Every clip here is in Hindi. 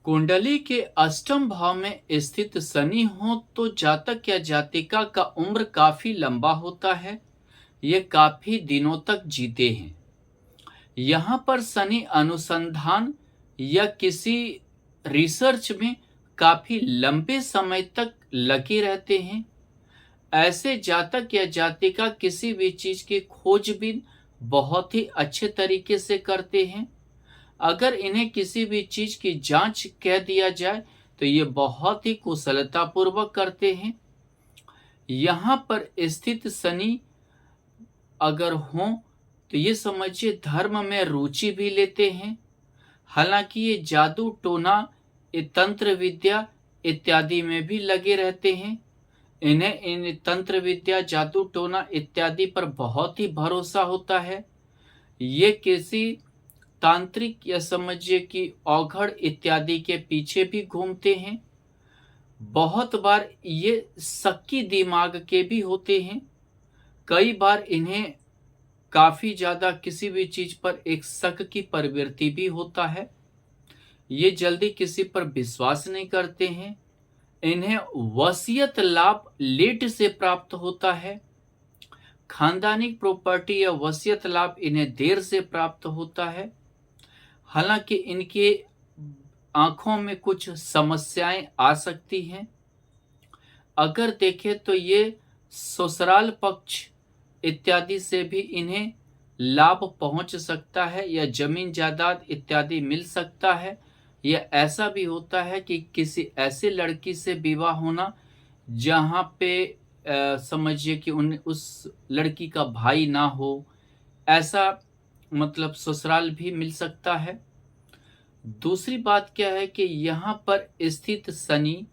कुंडली के अष्टम भाव में स्थित शनि हो तो जातक या जातिका का उम्र काफी लंबा होता है। ये काफी दिनों तक जीते हैं। यहाँ पर शनि अनुसंधान या किसी रिसर्च में काफी लंबे समय तक लगे रहते हैं। ऐसे जातक या जातिका किसी भी चीज की खोजबीन बहुत ही अच्छे तरीके से करते हैं। अगर इन्हें किसी भी चीज की जांच कह दिया जाए तो ये बहुत ही कुशलता पूर्वक करते हैं। यहाँ पर स्थित शनि अगर हो तो ये समझिए धर्म में रुचि भी लेते हैं। हालांकि ये जादू टोना, ये तंत्र विद्या इत्यादि में भी लगे रहते हैं। इन्हें इन तंत्र विद्या, जादू टोना इत्यादि पर बहुत ही भरोसा होता है। ये किसी तांत्रिक या समझिए कि औघड़ इत्यादि के पीछे भी घूमते हैं। बहुत बार ये शक्की दिमाग के भी होते हैं। कई बार इन्हें काफी ज्यादा किसी भी चीज पर एक शक की प्रवृत्ति भी होता है। ये जल्दी किसी पर विश्वास नहीं करते हैं। इन्हें वसीयत लाभ लेट से प्राप्त होता है। खानदानी प्रॉपर्टी या वसीयत लाभ इन्हें देर से प्राप्त होता है। हालांकि इनके आंखों में कुछ समस्याएं आ सकती हैं। अगर देखें तो ये ससुराल पक्ष इत्यादि से भी इन्हें लाभ पहुंच सकता है या जमीन जायदाद इत्यादि मिल सकता है। यह ऐसा भी होता है कि किसी ऐसे लड़की से विवाह होना जहां पे समझिए कि उस लड़की का भाई ना हो, ऐसा मतलब ससुराल भी मिल सकता है। दूसरी बात क्या है कि यहाँ पर स्थित शनि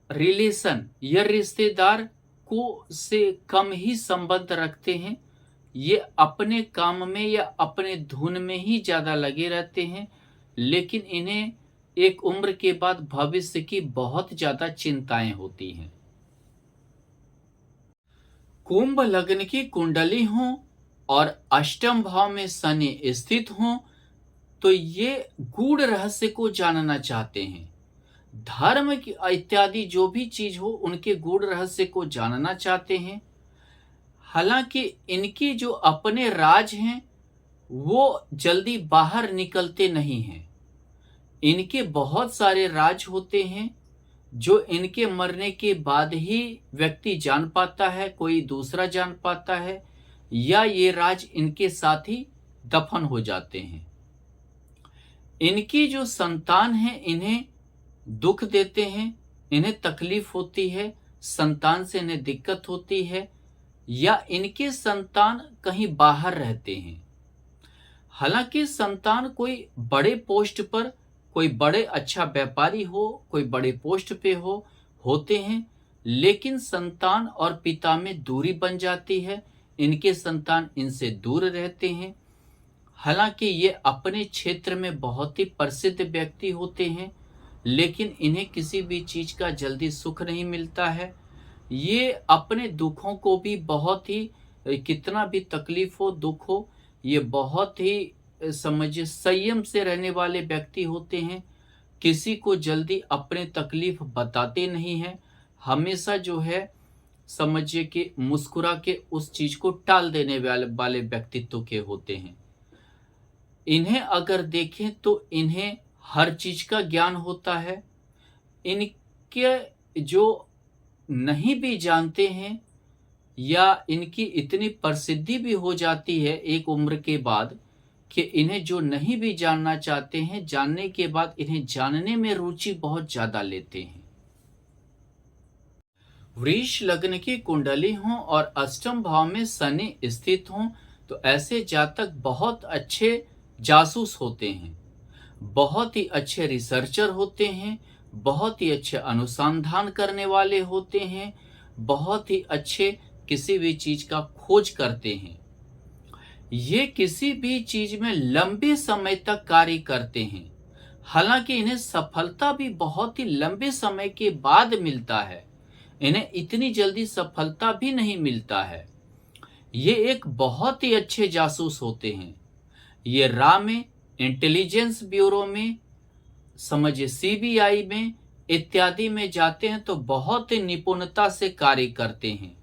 रिलेशन या रिश्तेदार को से कम ही संबंध रखते हैं। ये अपने काम में या अपने धुन में ही ज्यादा लगे रहते हैं, लेकिन इन्हें एक उम्र के बाद भविष्य की बहुत ज्यादा चिंताएं होती हैं। कुंभ लग्न की कुंडली हो और अष्टम भाव में शनि स्थित हो तो ये गूढ़ रहस्य को जानना चाहते हैं। धर्म की इत्यादि जो भी चीज हो उनके गूढ़ रहस्य को जानना चाहते हैं। हालांकि इनकी जो अपने राज हैं वो जल्दी बाहर निकलते नहीं हैं। इनके बहुत सारे राज होते हैं जो इनके मरने के बाद ही व्यक्ति जान पाता है, कोई दूसरा जान पाता है, या ये राज इनके साथ ही दफन हो जाते हैं। इनकी जो संतान है इन्हें दुख देते हैं, इन्हें तकलीफ होती है, संतान से इन्हें दिक्कत होती है, या इनके संतान कहीं बाहर रहते हैं। हालांकि संतान कोई बड़े पोस्ट पर, कोई बड़े अच्छा व्यापारी हो, कोई बड़े पोस्ट पे होते हैं, लेकिन संतान और पिता में दूरी बन जाती है। इनके संतान इनसे दूर रहते हैं। हालांकि ये अपने क्षेत्र में बहुत ही प्रसिद्ध व्यक्ति होते हैं, लेकिन इन्हें किसी भी चीज का जल्दी सुख नहीं मिलता है। ये अपने दुखों को भी बहुत ही, कितना भी तकलीफ हो, दुख हो, ये बहुत ही समझिए संयम से रहने वाले व्यक्ति होते हैं। किसी को जल्दी अपने तकलीफ बताते नहीं हैं। हमेशा जो है समझिए कि मुस्कुरा के उस चीज को टाल देने वाले व्यक्तित्व के होते हैं। इन्हें अगर देखें तो इन्हें हर चीज का ज्ञान होता है। इनके जो नहीं भी जानते हैं या इनकी इतनी प्रसिद्धि भी हो जाती है एक उम्र के बाद कि इन्हें जो नहीं भी जानना चाहते हैं, जानने के बाद इन्हें जानने में रुचि बहुत ज्यादा लेते हैं। वृष लग्न की कुंडली हो और अष्टम भाव में शनि स्थित हो तो ऐसे जातक बहुत अच्छे जासूस होते हैं, बहुत ही अच्छे रिसर्चर होते हैं, बहुत ही अच्छे अनुसंधान करने वाले होते हैं, बहुत ही अच्छे किसी भी चीज का खोज करते हैं। ये किसी भी चीज में लंबे समय तक कार्य करते हैं। हालांकि इन्हें सफलता भी बहुत ही लंबे समय के बाद मिलता है। इन्हें इतनी जल्दी सफलता भी नहीं मिलता है। ये एक बहुत ही अच्छे जासूस होते हैं। ये रॉ में, इंटेलिजेंस ब्यूरो में, समझिए सीबीआई में इत्यादि में जाते हैं तो बहुत ही निपुणता से कार्य करते हैं।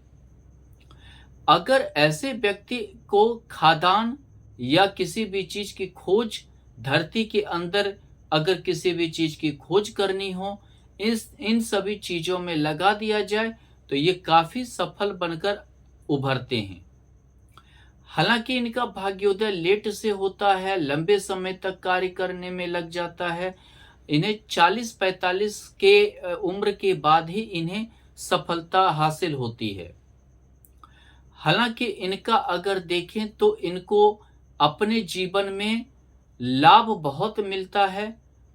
अगर ऐसे व्यक्ति को खादान या किसी भी चीज की खोज धरती के अंदर अगर किसी भी चीज की खोज करनी हो, इन सभी चीजों में लगा दिया जाए तो ये काफी सफल बनकर उभरते हैं। हालांकि इनका भाग्योदय लेट से होता है, लंबे समय तक कार्य करने में लग जाता है। इन्हें 40-45 के उम्र के बाद ही इन्हें सफलता हासिल होती है। हालांकि इनका अगर देखें तो इनको अपने जीवन में लाभ बहुत मिलता है,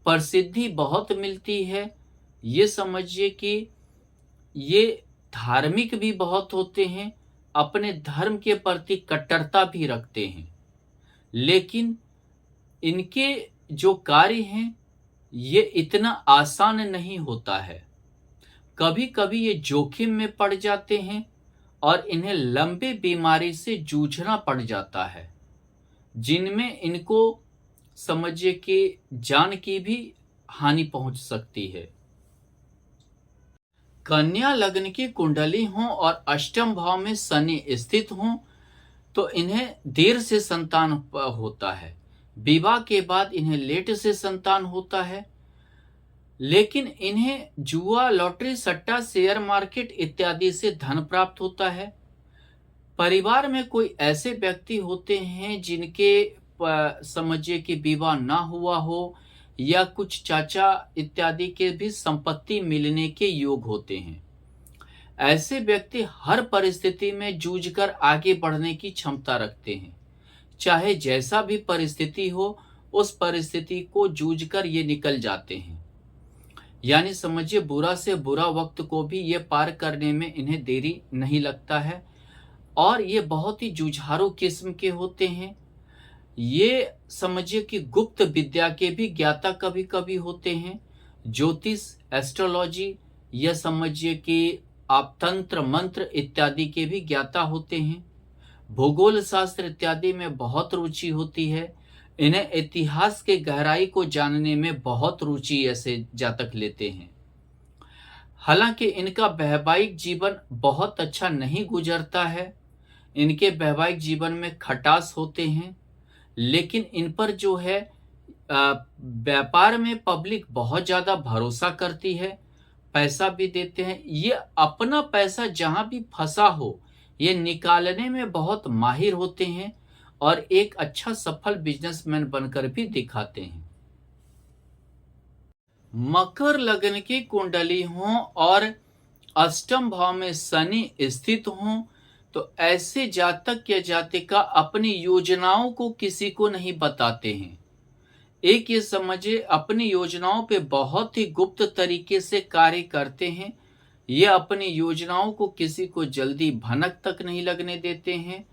प्रसिद्धि बहुत मिलती है। ये समझिए कि ये धार्मिक भी बहुत होते हैं, अपने धर्म के प्रति कट्टरता भी रखते हैं। लेकिन इनके जो कार्य हैं ये इतना आसान नहीं होता है। कभी कभी ये जोखिम में पड़ जाते हैं और इन्हें लंबे बीमारी से जूझना पड़ जाता है, जिनमें इनको समझिए कि जान की भी हानि पहुंच सकती है। कन्या लग्न की कुंडली हो और अष्टम भाव में शनि स्थित हो तो इन्हें देर से संतान होता है। विवाह के बाद इन्हें लेट से संतान होता है। लेकिन इन्हें जुआ, लॉटरी, सट्टा, शेयर मार्केट इत्यादि से धन प्राप्त होता है। परिवार में कोई ऐसे व्यक्ति होते हैं जिनके समझिए कि विवाह ना हुआ हो या कुछ चाचा इत्यादि के भी संपत्ति मिलने के योग होते हैं। ऐसे व्यक्ति हर परिस्थिति में जूझकर आगे बढ़ने की क्षमता रखते हैं। चाहे जैसा भी परिस्थिति हो, उस परिस्थिति को जूझकर ये निकल जाते हैं। यानी समझिए बुरा से बुरा वक्त को भी ये पार करने में इन्हें देरी नहीं लगता है और ये बहुत ही जुझारू किस्म के होते हैं। ये समझिए कि गुप्त विद्या के भी ज्ञाता कभी कभी होते हैं। ज्योतिष, एस्ट्रोलॉजी या समझिए कि आप तंत्र मंत्र इत्यादि के भी ज्ञाता होते हैं। भूगोल शास्त्र इत्यादि में बहुत रुचि होती है। इन्हें इतिहास के गहराई को जानने में बहुत रुचि ऐसे जातक लेते हैं। हालांकि इनका वैवाहिक जीवन बहुत अच्छा नहीं गुजरता है। इनके वैवाहिक जीवन में खटास होते हैं, लेकिन इन पर जो है व्यापार में पब्लिक बहुत ज्यादा भरोसा करती है, पैसा भी देते हैं। ये अपना पैसा जहां भी फंसा हो ये निकालने में बहुत माहिर होते हैं और एक अच्छा सफल बिजनेसमैन बनकर भी दिखाते हैं। मकर लग्न की कुंडली हो और अष्टम भाव में शनि स्थित हो तो ऐसे जातक या जातिका अपनी योजनाओं को किसी को नहीं बताते हैं। एक ये समझिए अपनी योजनाओं पे बहुत ही गुप्त तरीके से कार्य करते हैं। ये अपनी योजनाओं को किसी को जल्दी भनक तक नहीं लगने देते हैं।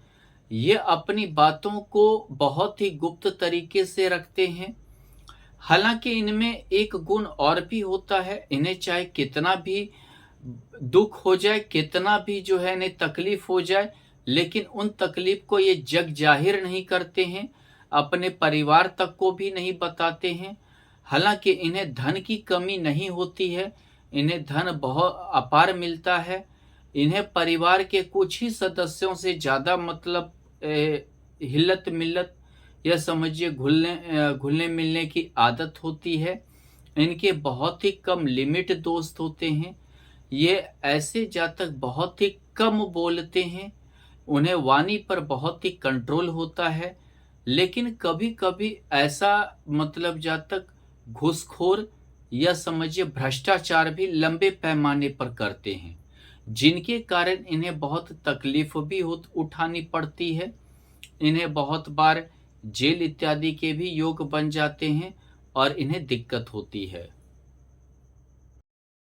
ये अपनी बातों को बहुत ही गुप्त तरीके से रखते हैं। हालांकि इनमें एक गुण और भी होता है, इन्हें चाहे कितना भी दुख हो जाए, कितना भी जो है इन्हें तकलीफ हो जाए, लेकिन उन तकलीफ को ये जग जाहिर नहीं करते हैं, अपने परिवार तक को भी नहीं बताते हैं। हालांकि इन्हें धन की कमी नहीं होती है, इन्हें धन बहुत अपार मिलता है। इन्हें परिवार के कुछ ही सदस्यों से ज्यादा मतलब हिल्लत मिल्लत या समझिए घुलने मिलने की आदत होती है। इनके बहुत ही कम लिमिट दोस्त होते हैं। ये ऐसे जातक बहुत ही कम बोलते हैं, उन्हें वाणी पर बहुत ही कंट्रोल होता है। लेकिन कभी कभी ऐसा मतलब जातक घूसखोर या समझिए भ्रष्टाचार भी लंबे पैमाने पर करते हैं, जिनके कारण इन्हें बहुत तकलीफ भी उठानी पड़ती है। इन्हें बहुत बार जेल इत्यादि के भी योग बन जाते हैं और इन्हें दिक्कत होती है।